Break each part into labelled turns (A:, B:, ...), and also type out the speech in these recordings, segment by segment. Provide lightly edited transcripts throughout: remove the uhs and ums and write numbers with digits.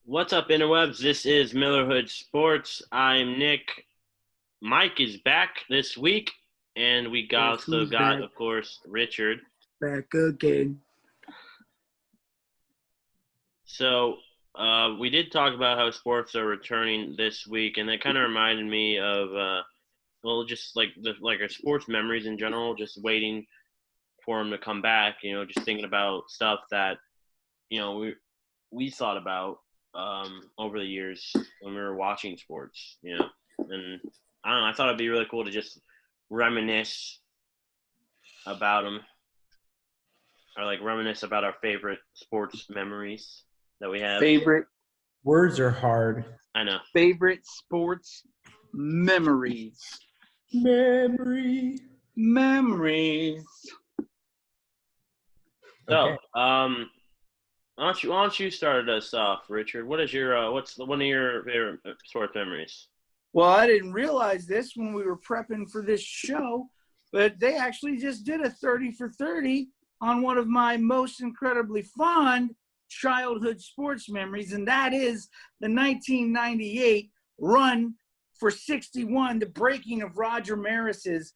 A: What's up, interwebs? This is Millerhood Sports. I'm Nick. Mike is back this week, and we
B: Guess
A: also
B: who's
A: got,
B: back?
A: of course, Richard.
B: Back again.
A: So we did talk about how sports are returning this week, and that kind of reminded me of, just like our sports memories in general. Just waiting for them to come back. Just thinking about stuff that we thought about over the years when we were watching sports, and I don't know. I thought it'd be really cool to just reminisce about them, or like reminisce about our favorite sports memories that we have.
B: Favorite
C: Words are hard.
A: I know.
B: favorite sports memories.
C: Memory.
B: Memories.
A: So,
C: Okay.
A: why don't you start us off, Richard? What is your what's one of your favorite sports memories?
B: Well, I didn't realize this when we were prepping for this show, but they actually just did a 30 for 30 on one of my most incredibly fond childhood sports memories, and that is the 1998 run for 61, the breaking of Roger Maris's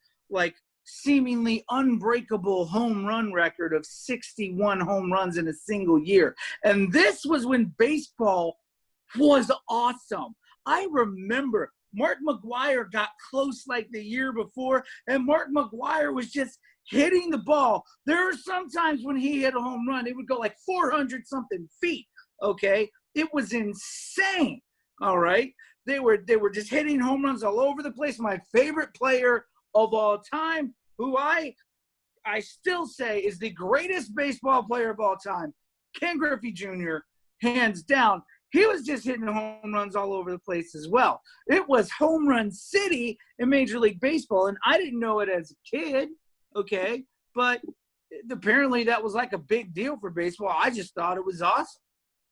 B: seemingly unbreakable home run record of 61 home runs in a single year. And this was when baseball was awesome. I remember Mark McGwire got close like the year before, and Mark McGwire was just hitting the ball. There were some times when he hit a home run, it would go like 400 something feet. Okay, it was insane. All right, they were just hitting home runs all over the place. My favorite player of all time, who I still say is the greatest baseball player of all time, Ken Griffey Jr., hands down. He was just hitting home runs all over the place as well. It was home run city in Major League Baseball, and I didn't know it as a kid, okay? But apparently that was like a big deal for baseball. I just thought it was awesome.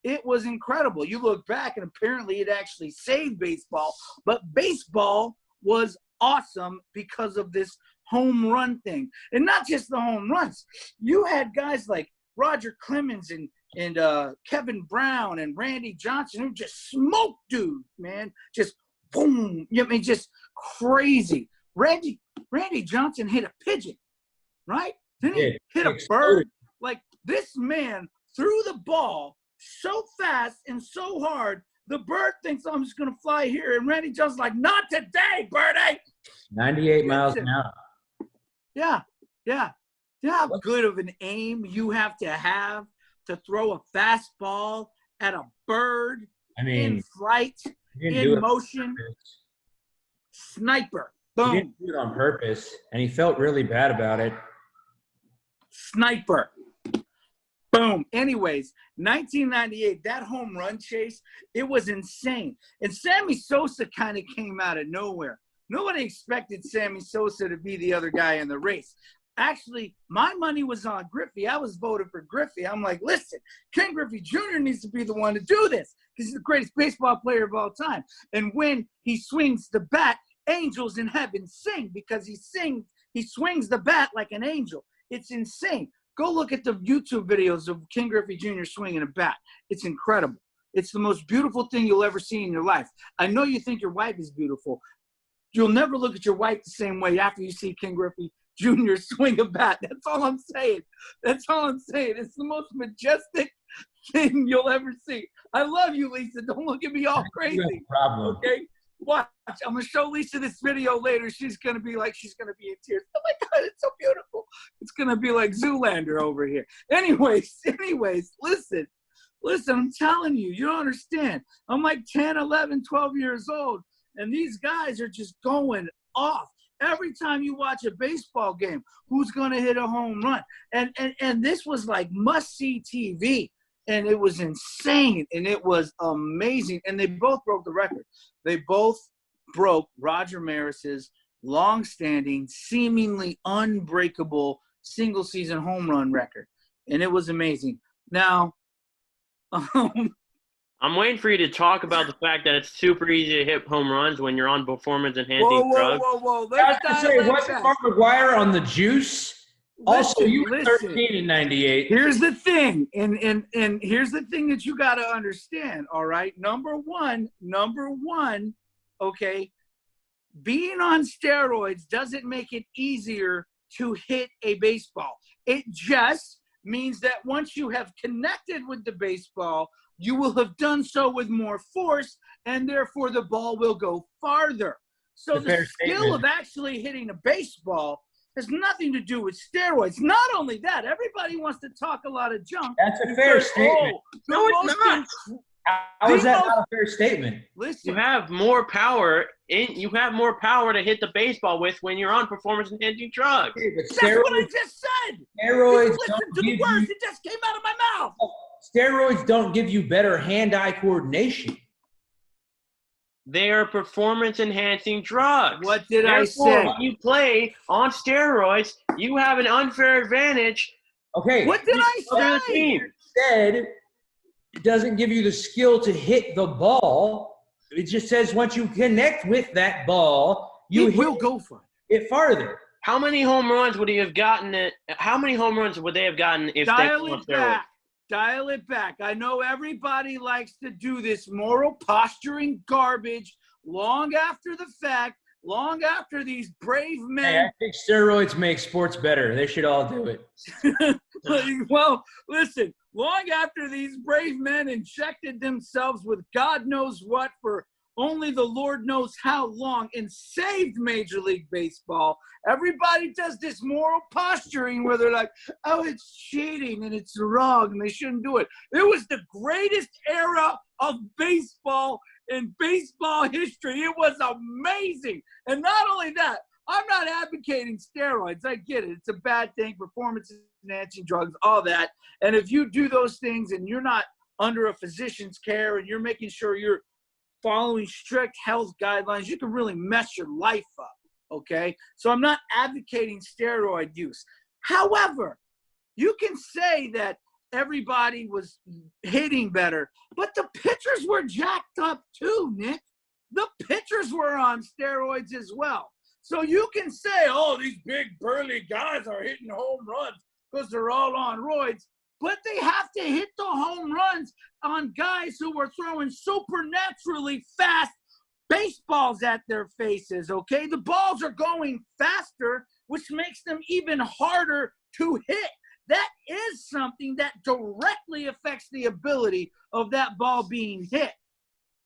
B: It was incredible. You look back, and apparently it actually saved baseball, but baseball was awesome because of this home run thing. And not just the home runs. You had guys like Roger Clemens and Kevin Brown and Randy Johnson who just smoked dudes, man. Just boom. Just crazy. Randy Johnson hit a pigeon, right? Then he hit a bird. Like, this man threw the ball so fast and so hard, the bird thinks, I'm just going to fly here. And Randy Johnson's like, not today, birdie.
C: 98 miles an hour.
B: Yeah. How good of an aim you have to throw a fastball at a bird in flight, in motion. Sniper. Boom.
C: He didn't do it on purpose, and he felt really bad about it.
B: Sniper. Boom. Anyways, 1998, that home run chase, it was insane. And Sammy Sosa kind of came out of nowhere. Nobody expected Sammy Sosa to be the other guy in the race. Actually, my money was on Griffey. I was voted for Griffey. I'm like, listen, Ken Griffey Jr. needs to be the one to do this because he's the greatest baseball player of all time. And when he swings the bat, angels in heaven sing because he swings the bat like an angel. It's insane. Go look at the YouTube videos of Ken Griffey Jr. swinging a bat. It's incredible. It's the most beautiful thing you'll ever see in your life. I know you think your wife is beautiful. You'll never look at your wife the same way after you see Ken Griffey Jr. swing a bat. That's all I'm saying. It's the most majestic thing you'll ever see. I love you, Lisa. Don't look at me all crazy.
C: Problem.
B: Okay? Watch. I'm going to show Lisa this video later. She's going to be in tears. Oh, my God, it's so beautiful. It's going to be like Zoolander over here. Anyways, listen, I'm telling you, you don't understand. I'm like 10, 11, 12 years old, and these guys are just going off. Every time you watch a baseball game, who's going to hit a home run? And this was like must-see TV, and it was insane, and it was amazing. And they both broke the record. They both broke Roger Maris's long-standing, seemingly unbreakable single-season home run record, and it was amazing. Now,
A: I'm waiting for you to talk about the fact that it's super easy to hit home runs when you're on performance-enhancing drugs.
B: Whoa.
C: I was going to say, wasn't Mark McGwire on the juice? Also,
B: Listen,
C: you were
B: listen.
C: 13 in 98.
B: Here's the thing, and here's the thing that you got to understand, all right? Number one, okay, being on steroids doesn't make it easier to hit a baseball. It just means that once you have connected with the baseball, you will have done so with more force, and therefore the ball will go farther. So the skill of actually hitting a baseball has nothing to do with steroids. Not only that, everybody wants to talk a lot of junk.
C: That's a fair statement.
A: No, it's not.
C: How is that not a fair statement?
B: Listen,
A: You have more power. You have more power to hit the baseball with when you're on performance-enhancing drugs.
C: Okay, but
B: that's what I just said.
C: Steroids
B: Listen to the words that just came out of my mouth.
C: Steroids don't give you better hand-eye coordination.
A: They are performance-enhancing drugs.
B: What did I say?
A: When you play on steroids, you have an unfair advantage.
C: Okay.
B: What did I say?
C: You said it doesn't give you the skill to hit the ball. It just says once you connect with that ball, you
B: will go farther.
C: It farther.
A: How many home runs would he have gotten? How many home runs would they have gotten if they were on steroids?
B: Dial it back. I know everybody likes to do this moral posturing garbage long after the fact, long after these brave men.
C: Hey, I think steroids make sports better. They should all do it.
B: Well, listen, long after these brave men injected themselves with God knows what for only the Lord knows how long and saved Major League Baseball, everybody does this moral posturing where they're like, oh, it's cheating and it's wrong and they shouldn't do it. It was the greatest era of baseball in baseball history. It was amazing. And not only that, I'm not advocating steroids. I get it. It's a bad thing, performance-enhancing drugs, all that. And if you do those things and you're not under a physician's care and you're making sure you're following strict health guidelines, you can really mess your life up, okay? So I'm not advocating steroid use. However, you can say that everybody was hitting better, but the pitchers were jacked up too, Nick. The pitchers were on steroids as well. So you can say, oh, these big burly guys are hitting home runs because they're all on roids, but they have to hit the home runs on guys who were throwing supernaturally fast baseballs at their faces, okay? The balls are going faster, which makes them even harder to hit. That is something that directly affects the ability of that ball being hit.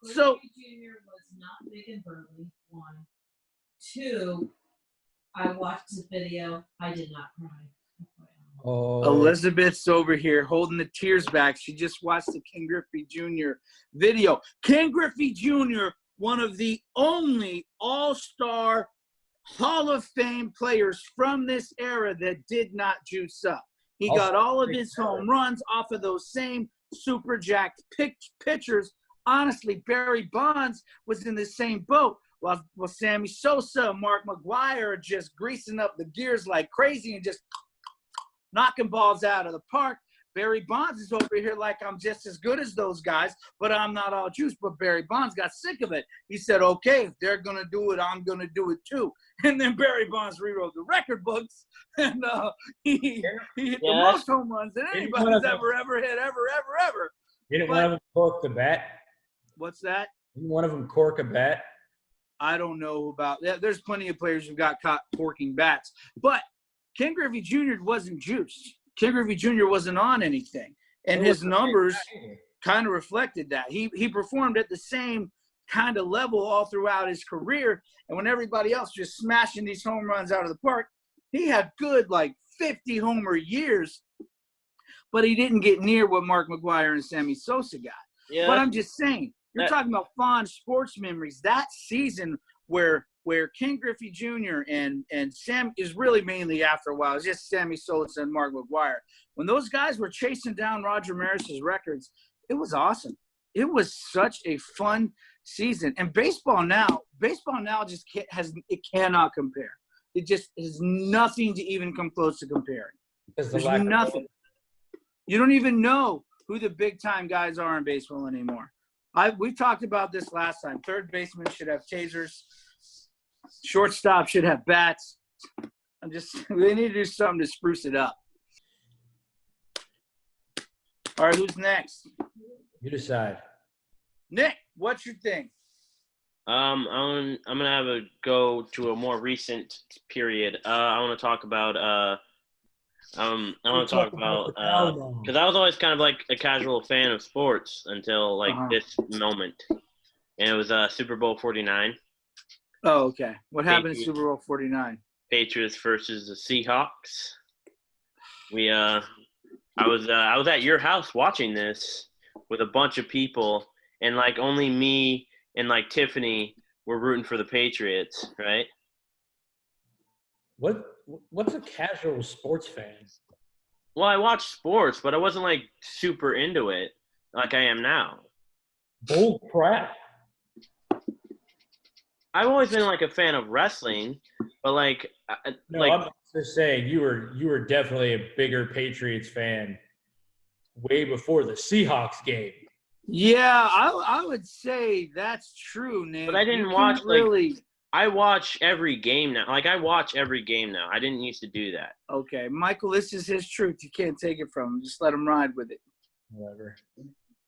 B: So
D: Jr. was not big and burly, one. Two, I watched the video. I did not cry.
C: Oh.
B: Elizabeth's over here holding the tears back. She just watched the Ken Griffey Jr. video. Ken Griffey Jr., one of the only all-star Hall of Fame players from this era that did not juice up. He got all of his home runs off of those same super jacked pitchers. Honestly, Barry Bonds was in the same boat. While Sammy Sosa and Mark McGwire are just greasing up the gears like crazy and just knocking balls out of the park. Barry Bonds is over here like, I'm just as good as those guys, but I'm not all juice. But Barry Bonds got sick of it. He said, okay, if they're going to do it, I'm going to do it too. And then Barry Bonds rewrote the record books, and he hit the most home runs than anybody's ever hit, ever.
C: Didn't one of them cork the bat?
B: What's that?
C: Didn't one of them cork a bat?
B: I don't know about that. There's plenty of players who got caught corking bats. But Ken Griffey Jr. wasn't juiced. Ken Griffey Jr. wasn't on anything. And his numbers kind of reflected that. He performed at the same kind of level all throughout his career. And when everybody else was smashing these home runs out of the park, he had good, like, 50 homer years. But he didn't get near what Mark McGwire and Sammy Sosa got. Yeah. But I'm just saying, you're talking about fond sports memories. That season where Ken Griffey Jr. and Sam is really mainly after a while. It's just Sammy Sosa and Mark McGwire. When those guys were chasing down Roger Maris's records, it was awesome. It was such a fun season. And baseball now just cannot compare. It just has nothing to even come close to comparing. There's nothing. You don't even know who the big time guys are in baseball anymore. We talked about this last time. Third baseman should have tasers. Shortstop should have bats. They need to do something to spruce it up. All right, who's next?
C: You decide.
B: Nick, what's your thing?
A: I'm gonna have a go to a more recent period. I want to talk about because I was always kind of like a casual fan of sports until like this moment, and it was Super Bowl 49.
B: Oh, okay. What happened in
A: Patriots.
B: Super Bowl 49?
A: Patriots versus the Seahawks. I was at your house watching this with a bunch of people, and like only me and like Tiffany were rooting for the Patriots, right?
C: What's a casual sports fan?
A: Well, I watched sports, but I wasn't like super into it like I am now.
C: Bull crap.
A: I've always been like a fan of wrestling, but like
C: I'm just saying you were definitely a bigger Patriots fan way before the Seahawks game.
B: Yeah, I would say that's true, Nick.
A: But I didn't watch really. I watch every game now. Like I watch every game now. I didn't used to do that.
B: Okay, Michael, this is his truth. You can't take it from him. Just let him ride with it.
C: Whatever.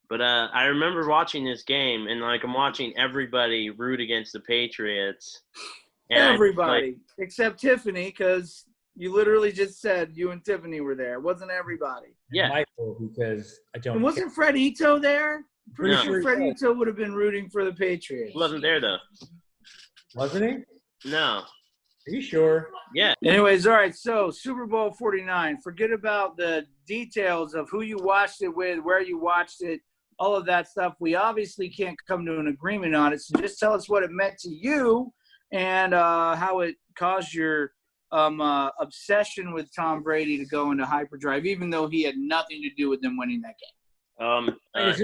A: But I remember watching this game, and like I'm watching everybody root against the Patriots.
B: Everybody except Tiffany, because you literally just said you and Tiffany were there. It wasn't everybody.
A: Yeah,
C: Michael, because I don't.
B: And wasn't Fred Ito there? Pretty
A: No.
B: sure Fred Ito would have been rooting for the Patriots.
A: He wasn't there though.
C: Wasn't he?
A: No.
C: Are you sure?
A: Yeah.
B: Anyways, all right. So Super Bowl 49. Forget about the details of who you watched it with, where you watched it, all of that stuff. We obviously can't come to an agreement on it. So just tell us what it meant to you and how it caused your obsession with Tom Brady to go into hyperdrive, even though he had nothing to do with them winning that game.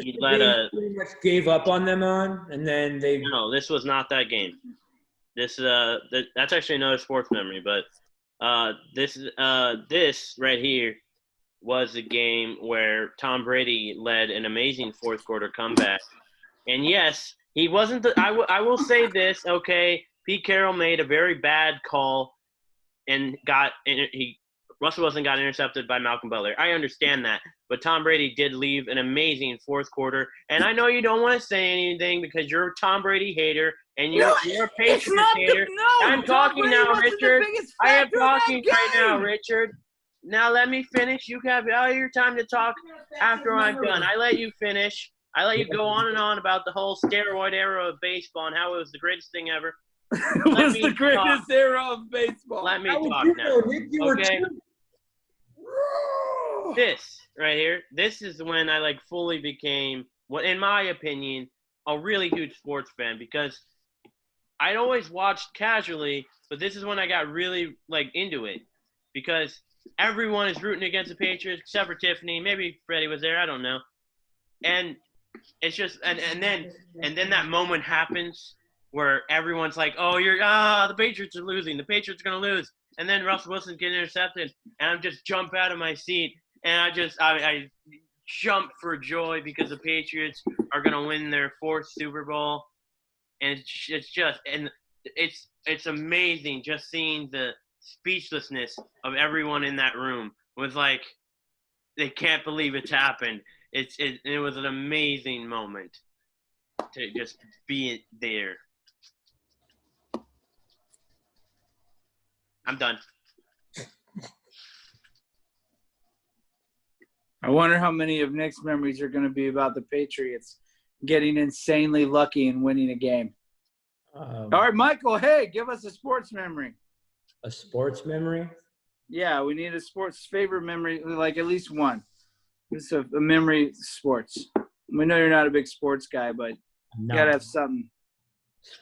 A: He led
C: pretty much gave up on them and then they.
A: No, this was not that game. That's actually another sports memory, but this right here was a game where Tom Brady led an amazing fourth quarter comeback, and yes, he wasn't. I will say this, okay? Pete Carroll made a very bad call, and Russell Wilson got intercepted by Malcolm Butler. I understand that, but Tom Brady did leave an amazing fourth quarter. And I know you don't want to say anything because you're a Tom Brady hater and you're a Patriots hater. I'm talking now, Richard. I am talking right now, Richard. Now let me finish. You have all your time to talk after I'm done. I let you finish. I let you go on and on about the whole steroid era of baseball and how it was the greatest thing ever.
B: It was the greatest era of baseball.
A: Let me talk now. Okay. This right here, this is when I like fully became, what in my opinion, a really huge sports fan because I'd always watched casually, but this is when I got really like into it because everyone is rooting against the Patriots except for Tiffany. Maybe Freddie was there, I don't know. And it's just and then that moment happens where everyone's like, "Oh, the Patriots are losing. The Patriots are going to lose." And then Russell Wilson's getting intercepted, and I just jump out of my seat, and I jump for joy because the Patriots are going to win their fourth Super Bowl, and it's amazing just seeing the speechlessness of everyone in that room. It was like they can't believe it's happened. It was an amazing moment to just be there. I'm done.
B: I wonder how many of Nick's memories are going to be about the Patriots getting insanely lucky and winning a game. All right, Michael, hey, give us a sports memory.
C: A sports memory?
B: Yeah, we need a sports favorite memory, like at least one. It's a memory sports. We know you're not a big sports guy, but you got to have something.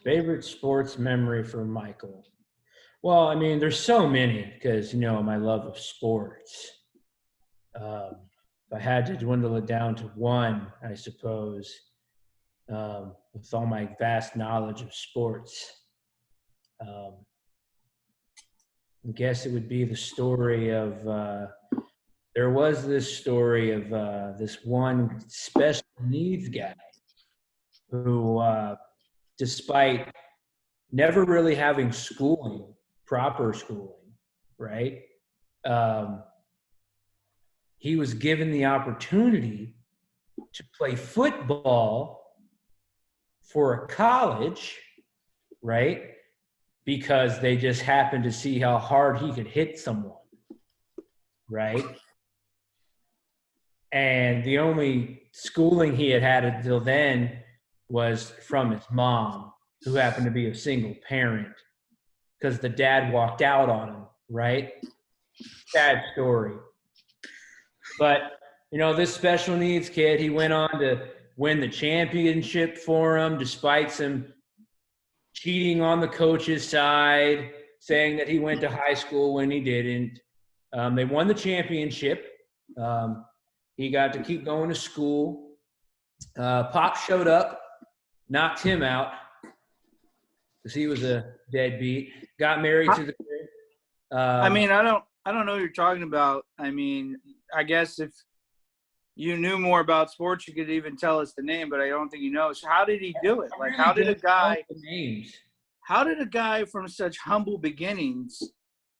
C: Favorite sports memory for Michael? Well, I mean, there's so many because, my love of sports. If I had to dwindle it down to one, I suppose, with all my vast knowledge of sports, I guess it would be the story of there was this story of this one special needs guy who, despite never really having proper schooling, right? He was given the opportunity to play football for a college, right? Because they just happened to see how hard he could hit someone, right? And the only schooling he had had until then was from his mom, who happened to be a single parent, because the dad walked out on him, right? Sad story. But, this special needs kid, he went on to win the championship for him, despite some cheating on the coach's side, saying that he went to high school when he didn't. They won the championship. He got to keep going to school. Pop showed up, knocked him out because he was a deadbeat. Got married to the kid.
B: I don't know what you're talking about. I mean, I guess if you knew more about sports, you could even tell us the name, but I don't think you know. So how did he do it? Like, how did a guy from such humble beginnings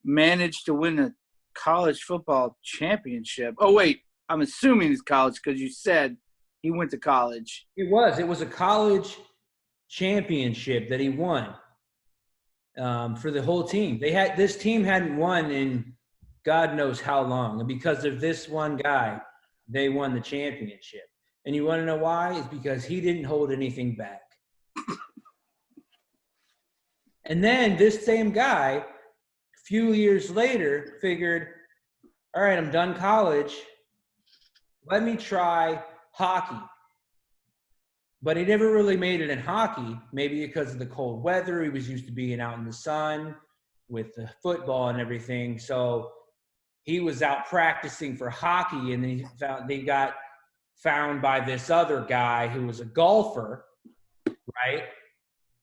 B: manage to win a college football championship? Oh, wait, I'm assuming it's college because you said he went to college.
C: It was a college championship that he won for the whole team. This team hadn't won in God knows how long, and because of this one guy, they won the championship. And you want to know why? It's because he didn't hold anything back. And then this same guy, a few years later, figured, all right, I'm done college. Let me try hockey. But he never really made it in hockey, maybe because of the cold weather. He was used to being out in the sun with the football and everything. So he was out practicing for hockey, and they got found by this other guy who was a golfer, right?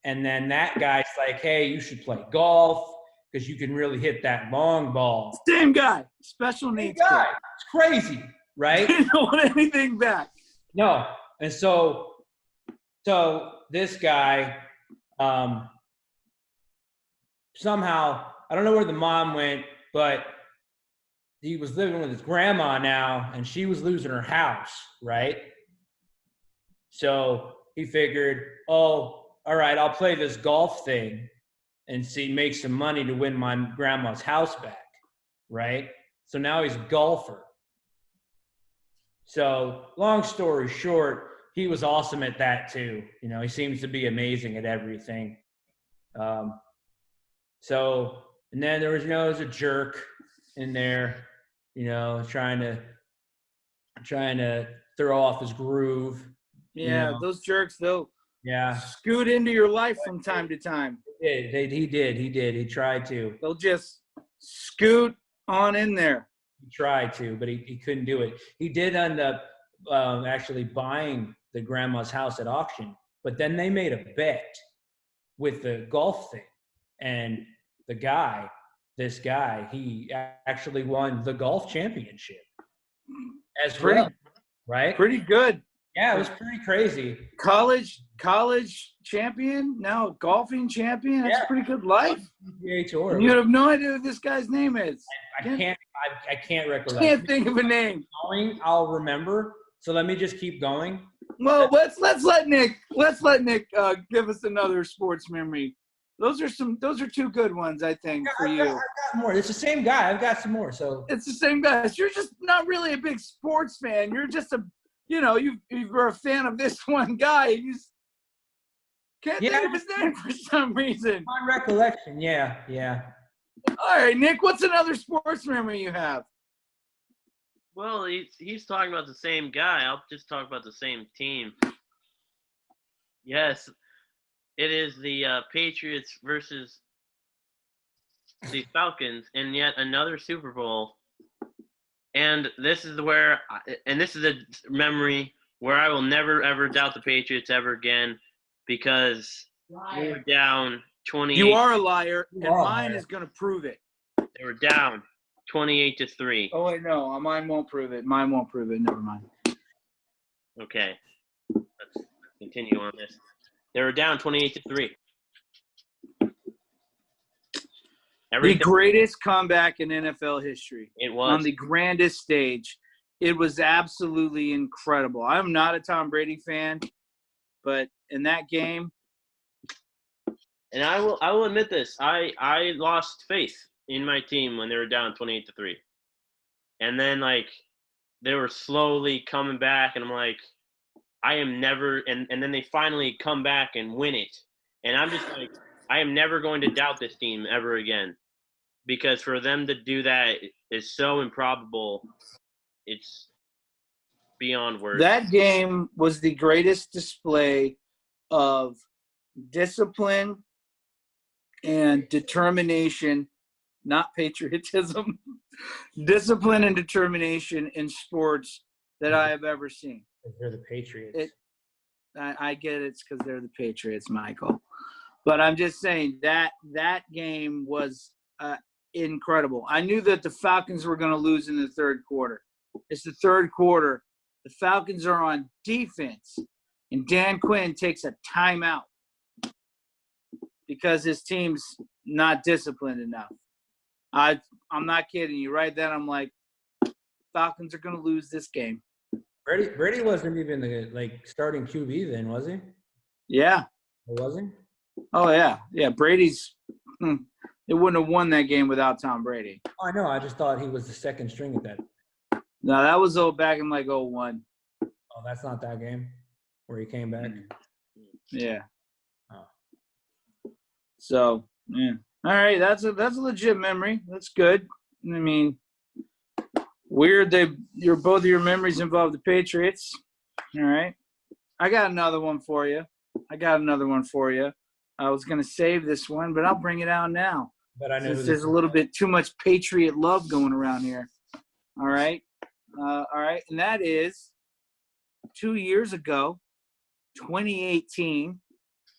C: And then that guy's like, hey, you should play golf because you can really hit that long ball.
B: Same guy, special needs guy.
C: It's crazy, right?
B: Didn't hold anything back.
C: No. And so this guy, somehow, I don't know where the mom went, but he was living with his grandma now, and she was losing her house, right? So he figured, oh, all right, I'll play this golf thing and make some money to win my grandma's house back, right? So now he's a golfer. So long story short, he was awesome at that too. He seems to be amazing at everything. And then there was a jerk in there, trying to throw off his groove.
B: Yeah, those jerks, they'll scoot into your life from time to time.
C: He did. He tried to.
B: They'll just scoot on in there.
C: He tried to, but he couldn't do it. He did end up actually buying the grandma's house at auction, but then they made a bet with the golf thing, and this guy, he actually won the golf championship as well, right?
B: Pretty good.
C: Yeah, it was pretty crazy.
B: College champion, now golfing champion. That's a pretty good life.
C: Tour.
B: You have no idea what this guy's name is.
C: I can't recollect.
B: Can't think of a name.
C: I'll remember. So let me just keep going.
B: Well, let's let Nick give us another sports memory. Those are two good ones, I think, for you.
C: I've got more. It's the same guy. I've got some more. So
B: it's the same guy. So you're just not really a big sports fan. You're just you're a fan of this one guy. You just can't think of his name for some reason.
C: My recollection, yeah.
B: All right, Nick, what's another sports memory you have?
A: Well, he's talking about the same guy. I'll just talk about the same team. Yes, it is the Patriots versus the Falcons in yet another Super Bowl. And this is a memory where I will never, ever doubt the Patriots ever again, because they were down 28.
B: You are a liar, and mine is going to prove it.
A: They were down 28-3.
B: Oh, wait, no. Mine won't prove it. Never mind.
A: Okay. Let's continue on this. They were down 28-3.
B: The greatest comeback in NFL history.
A: It was.
B: On the grandest stage. It was absolutely incredible. I'm not a Tom Brady fan, but in that game.
A: And I will admit this. I lost faith in my team when they were down 28-3. And then, like, they were slowly coming back, and I'm like, I am never – and then they finally come back and win it. And I'm just like, I am never going to doubt this team ever again. Because for them to do that is so improbable. It's beyond words.
B: That game was the greatest display of discipline and determination, not patriotism, discipline and determination in sports that I have ever seen.
C: They're the Patriots.
B: I get it's because they're the Patriots, Michael. But I'm just saying that game was incredible. I knew that the Falcons were going to lose in the third quarter. It's the third quarter. The Falcons are on defense, and Dan Quinn takes a timeout because his team's not disciplined enough. I'm not kidding you. Right then, I'm like, Falcons are going to lose this game.
C: Brady wasn't even the starting QB then, was he?
B: Yeah.
C: Or was he?
B: Oh, yeah. Yeah, Brady's they wouldn't have won that game without Tom Brady.
C: Oh, I know. I just thought he was the second string at that.
B: No, that was back in 2001.
C: Oh, that's not that game where he came back?
B: Yeah.
C: Oh.
B: So, yeah. All right, that's a legit memory. That's good. I mean, weird that both of your memories involve the Patriots. All right. I got another one for you. I was going to save this one, but I'll bring it out now.
C: But I know
B: there's a little bit too much Patriot love going around here. All right. All right. And that is 2 years ago, 2018,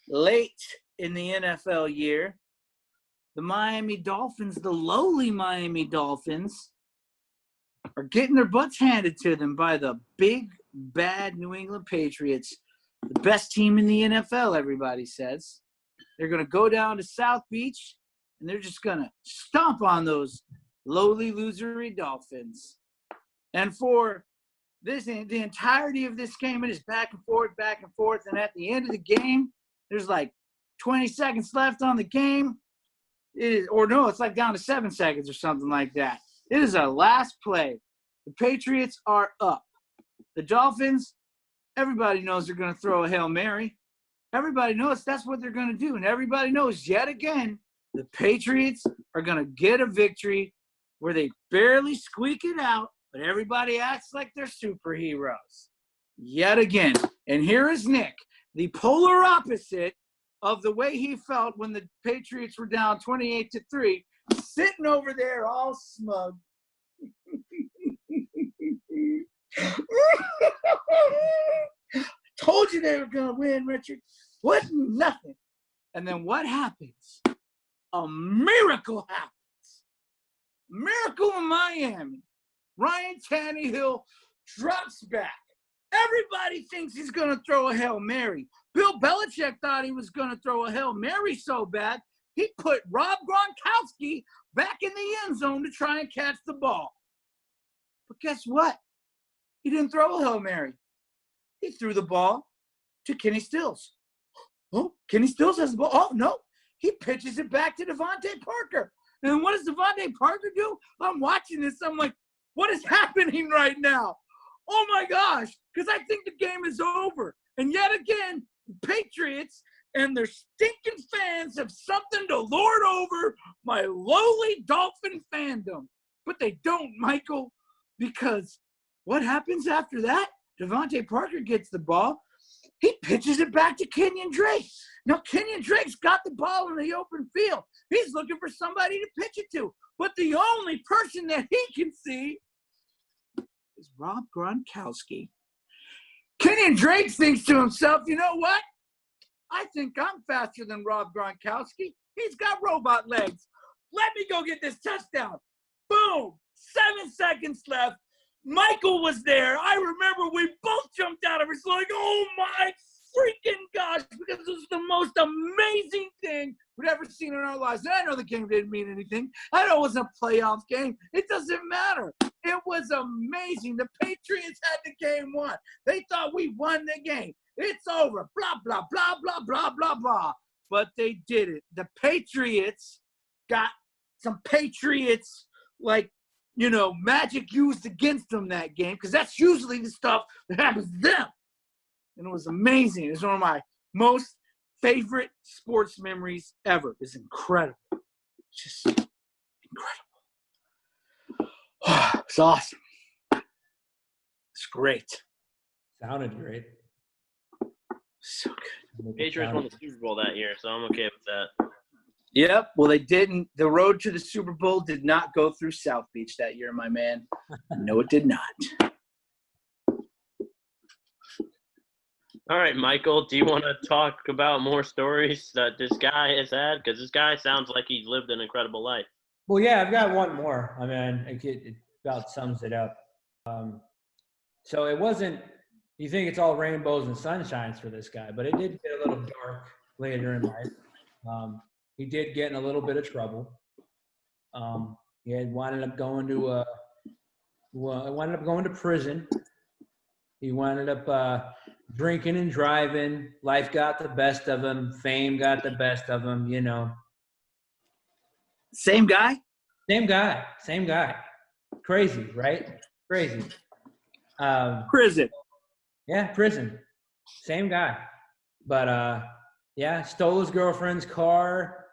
B: late in the NFL year, the Miami Dolphins, the lowly Miami Dolphins, are getting their butts handed to them by the big, bad New England Patriots, the best team in the NFL, everybody says. They're going to go down to South Beach, and they're just going to stomp on those lowly, losery Dolphins. And for the entirety of this game, it is back and forth, and at the end of the game, there's like 20 seconds left on the game. It's like down to 7 seconds or something like that. It is a last play. The Patriots are up. The Dolphins, everybody knows they're going to throw a Hail Mary. Everybody knows that's what they're going to do. And everybody knows yet again, the Patriots are going to get a victory where they barely squeak it out, but everybody acts like they're superheroes. Yet again. And here is Nick, the polar opposite of the way he felt when the Patriots were down 28-3, sitting over there all smug. Told you they were going to win, Richard. What? Nothing. And then what happens? A miracle happens. Miracle in Miami. Ryan Tannehill drops back. Everybody thinks he's going to throw a Hail Mary. Bill Belichick thought he was going to throw a Hail Mary so bad, he put Rob Gronkowski back in the end zone to try and catch the ball. But guess what? He didn't throw a Hail Mary. He threw the ball to Kenny Stills. Oh, Kenny Stills has the ball. Oh, no. He pitches it back to Devontae Parker. And what does Devontae Parker do? I'm watching this. I'm like, what is happening right now? Oh, my gosh. Because I think the game is over. And yet again, the Patriots and their stinking fans have something to lord over my lowly Dolphin fandom. But they don't, Michael, because what happens after that? Devontae Parker gets the ball. He pitches it back to Kenyon Drake. Now, Kenyon Drake's got the ball in the open field. He's looking for somebody to pitch it to. But the only person that he can see is Rob Gronkowski. Kenyon Drake thinks to himself, you know what? I think I'm faster than Rob Gronkowski. He's got robot legs. Let me go get this touchdown. Boom. 7 seconds left. Michael was there. I remember we both jumped out of it. It's like, oh my freaking gosh, because it was the most amazing thing we'd ever seen in our lives. And I know the game didn't mean anything. I know it wasn't a playoff game. It doesn't matter. It was amazing. The Patriots had the game won. They thought we won the game. It's over. Blah, blah, blah, blah, blah, blah, blah. But they didn't. The Patriots got some Patriots, like, you know, magic used against them that game, because that's usually the stuff that happens to them. And it was amazing. It's one of my most favorite sports memories ever. It's incredible. Just incredible. It's awesome. It's great.
C: Sounded great.
B: So good.
A: Patriots won the Super Bowl that year, so I'm okay with that.
B: Yep. Well, they didn't. The road to the Super Bowl did not go through South Beach that year, my man. No, it did not.
A: All right, Michael, do you want to talk about more stories that this guy has had? Because this guy sounds like he's lived an incredible life.
C: Well, yeah, I've got one more. I mean, it about sums it up. So it wasn't, you think it's all rainbows and sunshines for this guy, but it did get a little dark later in life. He did get in a little bit of trouble. He had wound up going to prison. He wound up drinking and driving. Life got the best of him. Fame got the best of him, you know.
B: Same guy?
C: Same guy. Crazy, right? Crazy.
B: Prison.
C: Yeah, prison. Same guy. But, yeah, stole his girlfriend's car.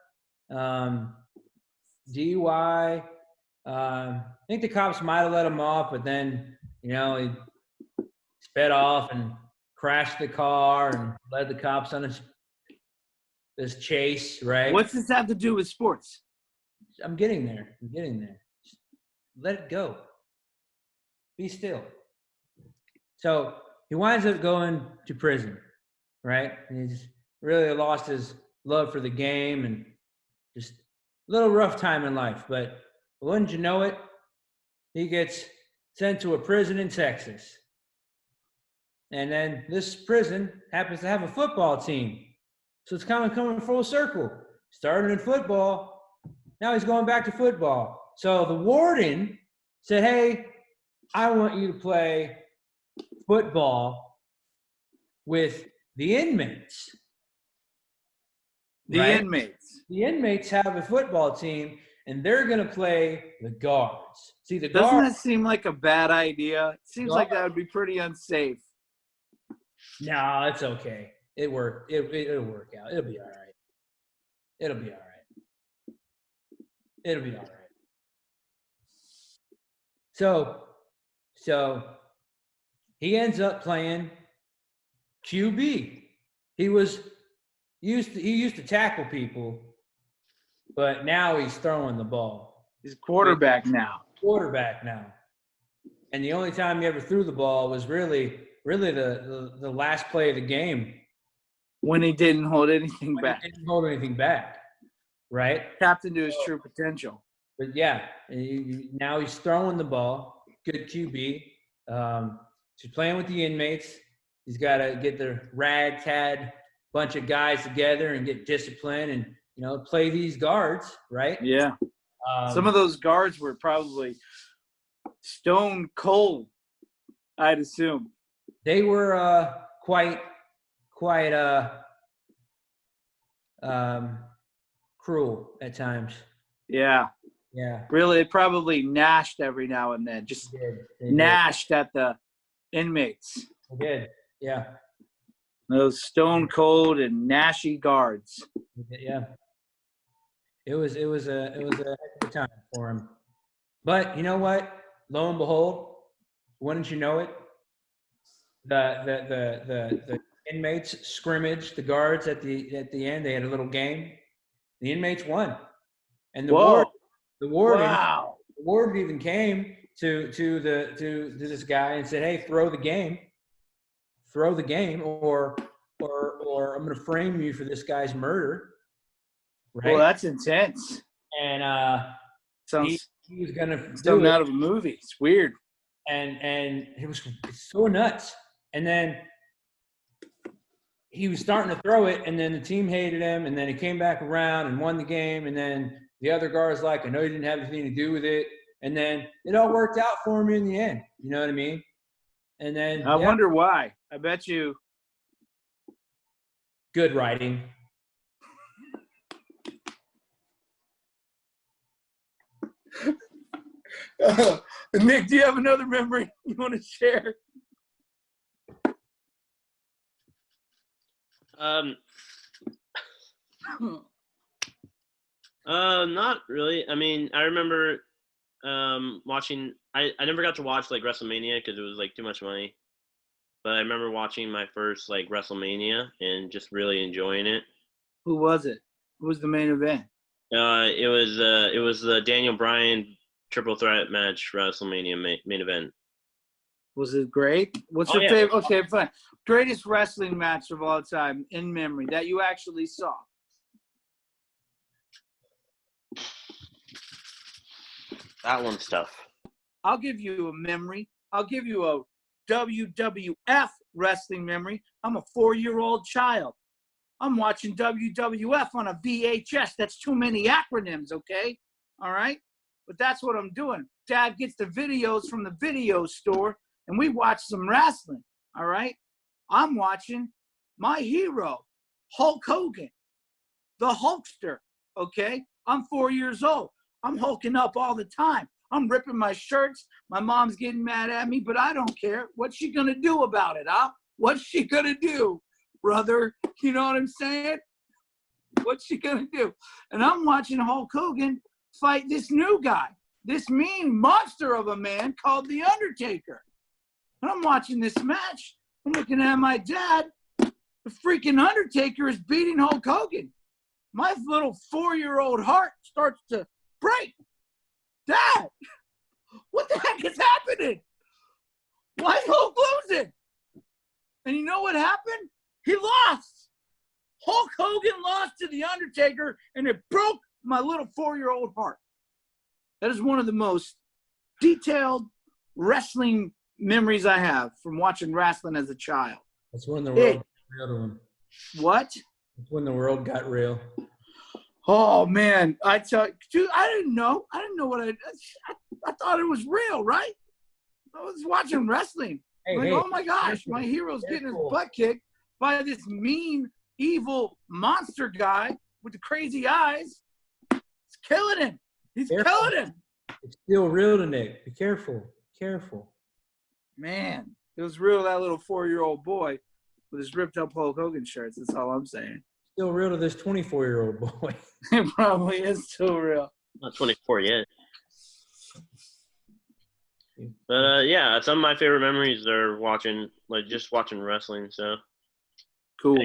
C: DUI. I think the cops might have let him off, but then, you know, he sped off and crashed the car and led the cops on this chase, right?
B: What's this have to do with sports?
C: I'm getting there. Just let it go. Be still. So he winds up going to prison, right? And he's really lost his love for the game and just a little rough time in life. But wouldn't you know it, he gets sent to a prison in Texas. And then this prison happens to have a football team. So it's kind of coming full circle. Started in football, now he's going back to football. So the warden said, hey, I want you to play football with the inmates.
B: The
C: right?
B: inmates.
C: The inmates have a football team, and they're going to play the guards. See, the
B: Doesn't
C: guards.
B: that seem like a bad idea? It seems like that would be pretty unsafe.
C: No, it's okay. It worked. It'll work out. It'll be all right. It'll be all right. So he ends up playing QB. He used to tackle people, but now he's throwing the ball.
B: He's a quarterback now.
C: And the only time he ever threw the ball was really the last play of the game.
B: When he didn't hold anything back.
C: He didn't hold anything back, right?
B: Tapped into his true potential.
C: But yeah, now he's throwing the ball. Good QB. He's playing with the inmates. He's got to get the ragtag bunch of guys together and get discipline and, you know, play these guards, right?
B: Yeah. Some of those guards were probably stone cold, I'd assume.
C: They were quite cruel at times.
B: Yeah.
C: Yeah.
B: Really, it probably gnashed every now and then. Just
C: They
B: gnashed at the inmates.
C: They did. Yeah.
B: Those stone cold and gnashy guards.
C: Yeah. It was a heck of a time for him. But you know what? Lo and behold, wouldn't you know it? The inmates scrimmaged the guards at the end. They had a little game. The inmates won, and the warden even came to this guy and said, "Hey, throw the game, or I'm going to frame you for this guy's murder." Right?
B: Well, that's intense.
C: And
B: Sounds
C: he was going to
B: something out of a movie. It's weird.
C: And it's so nuts. And then he was starting to throw it, and then the team hated him, and then he came back around and won the game, and then the other guard's like, I know you didn't have anything to do with it, and then it all worked out for him in the end. You know what I mean? And then
B: I wonder why. I bet you.
C: Good writing.
B: Nick, do you have another memory you want to share?
A: Not really. I mean, I remember watching. I never got to watch like WrestleMania because it was like too much money. But I remember watching my first like WrestleMania and just really enjoying it.
B: Who was it? Who was the main event?
A: It was the Daniel Bryan triple threat match WrestleMania main event.
B: Was it great? What's your favorite? Okay, fine. Greatest wrestling match of all time in memory that you actually saw.
A: That one's tough.
B: I'll give you a memory. I'll give you a WWF wrestling memory. I'm a 4-year-old child. I'm watching WWF on a VHS. That's too many acronyms, okay? All right? But that's what I'm doing. Dad gets the videos from the video store, and we watch some wrestling, all right? I'm watching my hero, Hulk Hogan, the Hulkster, okay? I'm 4 years old. I'm hulking up all the time. I'm ripping my shirts. My mom's getting mad at me, but I don't care. What's she going to do about it, huh? What's she going to do, brother? You know what I'm saying? What's she going to do? And I'm watching Hulk Hogan fight this new guy, this mean monster of a man called The Undertaker. And I'm watching this match. I'm looking at my dad. The freaking Undertaker is beating Hulk Hogan. My little 4-year-old heart starts to break. Dad, what the heck is happening? Why is Hulk losing? And you know what happened? He lost. Hulk Hogan lost to The Undertaker, and it broke my little 4-year-old heart. That is one of the most detailed wrestling memories I have from watching wrestling as a child.
C: That's when the world got real to him.
B: What?
C: That's when the world got real.
B: Oh man, I tell you, dude, I didn't know what I thought it was real, right? I was watching wrestling. Oh my gosh, my hero's getting his butt kicked by this mean, evil monster guy with the crazy eyes. He's killing him. He's killing him.
C: It's still real to Nick. Be careful. Careful.
B: Man, it was real to that little 4-year-old boy with his ripped up Hulk Hogan shirts. That's all I'm saying.
C: Still real to this 24-year-old boy.
B: It probably is still real.
A: Not 24 yet. But yeah, some of my favorite memories are just watching wrestling. So
B: cool.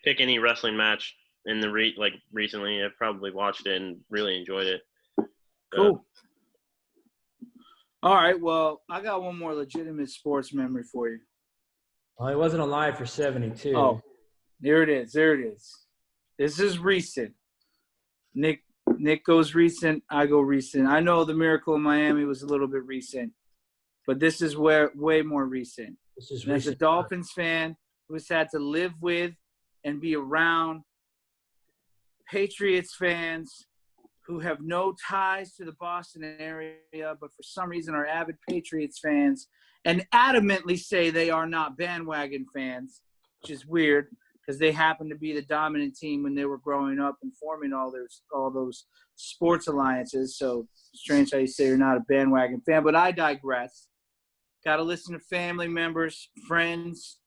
A: Pick any wrestling match in the recently. I've probably watched it and really enjoyed it.
B: Cool. All right. Well, I got one more legitimate sports memory for you.
C: Well, he wasn't alive for 72.
B: Oh, there it is. There it is. This is recent. Nick goes recent. I go recent. I know the Miracle in Miami was a little bit recent, but this is way more recent.
C: This is
B: recent. As a Dolphins fan who's had to live with and be around Patriots fans who have no ties to the Boston area, but for some reason are avid Patriots fans and adamantly say they are not bandwagon fans, which is weird because they happen to be the dominant team when they were growing up and forming all those sports alliances. So strange how you say you're not a bandwagon fan, but I digress. Got to listen to family members, friends,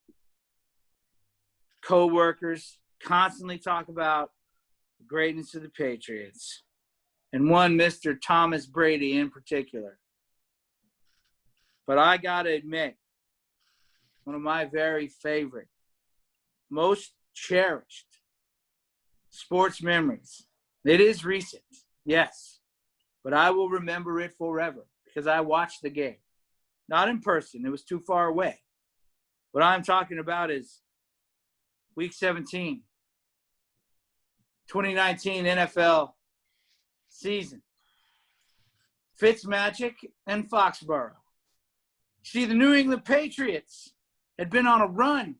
B: co-workers constantly talk about the greatness of the Patriots. And one, Mr. Thomas Brady in particular. But I got to admit, one of my very favorite, most cherished sports memories. It is recent, yes, but I will remember it forever because I watched the game. Not in person. It was too far away. What I'm talking about is Week 17, 2019 NFL season. Fitzmagic and. See, the New England Patriots had been on a run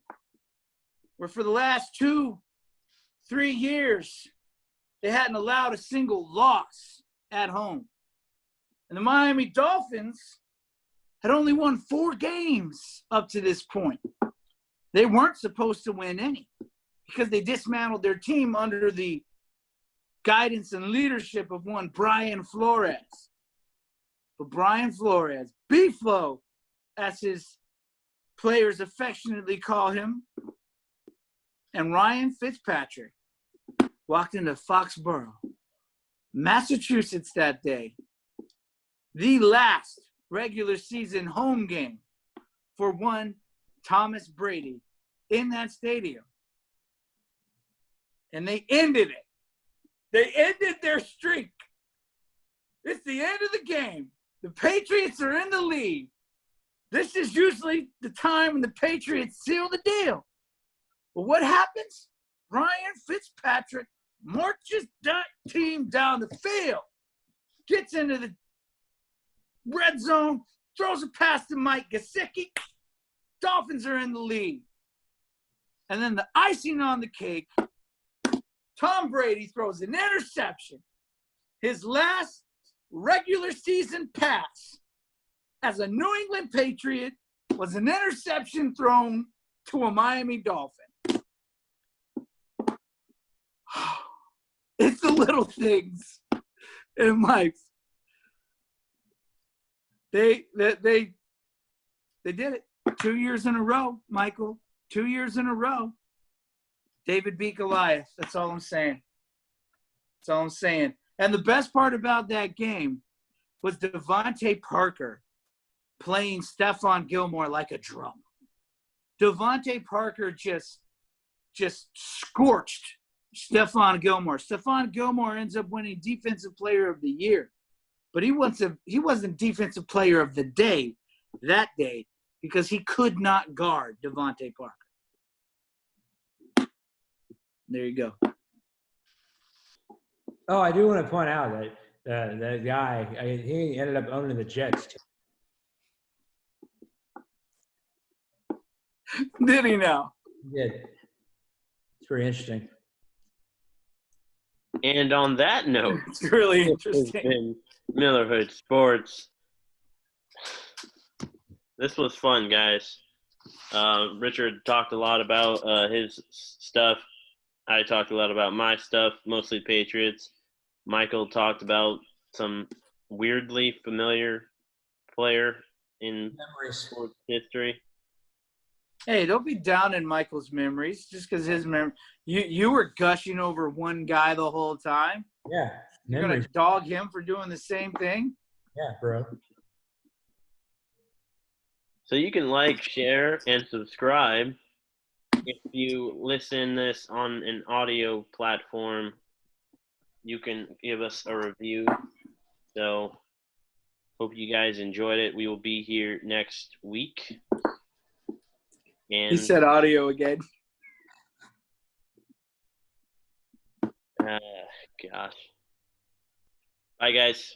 B: where for the last 2-3 years, they hadn't allowed a single loss at home. And the Miami Dolphins had only won 4 games up to this point. They weren't supposed to win any because they dismantled their team under the guidance and leadership of one Brian Flores. But Brian Flores, B-Flo, as his players affectionately call him, and Ryan Fitzpatrick walked into Foxborough, Massachusetts that day, the last regular season home game for one Thomas Brady in that stadium. And they ended it. They ended their streak. It's the end of the game. The Patriots are in the lead. This is usually the time when the Patriots seal the deal. But what happens? Ryan Fitzpatrick marches that team down the field, gets into the red zone, throws a pass to Mike Gesicki. Dolphins are in the lead. And then the icing on the cake, Tom Brady throws an interception. His last regular season pass as a New England Patriot was an interception thrown to a Miami Dolphin. It's the little things in life. They did it 2 years in a row, Michael. 2 years in a row. David beat Goliath. That's all I'm saying. That's all I'm saying. And the best part about that game was Devontae Parker playing Stephon Gilmore like a drum. Devontae Parker just scorched Stephon Gilmore. Stephon Gilmore ends up winning Defensive Player of the Year. But he wasn't Defensive Player of the Day that day because he could not guard Devontae Parker. There you go.
C: Oh, I do want to point out that that guy, he ended up owning the Jets too.
B: Did he now?
C: He did. It's pretty interesting.
A: And on that note,
B: It's really
A: this has
B: interesting.
A: been Millerhood Sports. This was fun, guys. Richard talked a lot about his stuff. I talked a lot about my stuff, mostly Patriots. Michael talked about some weirdly familiar player in
C: Memories.
A: sports history.
B: Hey, don't be down in Michael's memories just because his memory. You were gushing over one guy the whole time.
C: Yeah,
B: You're
C: memories.
B: gonna dog him for doing the same thing.
C: Yeah, bro.
A: So you can like, share, and subscribe. If you listen this on an audio platform, you can give us a review. So hope you guys enjoyed it. We will be here next week. And
B: He said audio again.
A: gosh. Bye, guys.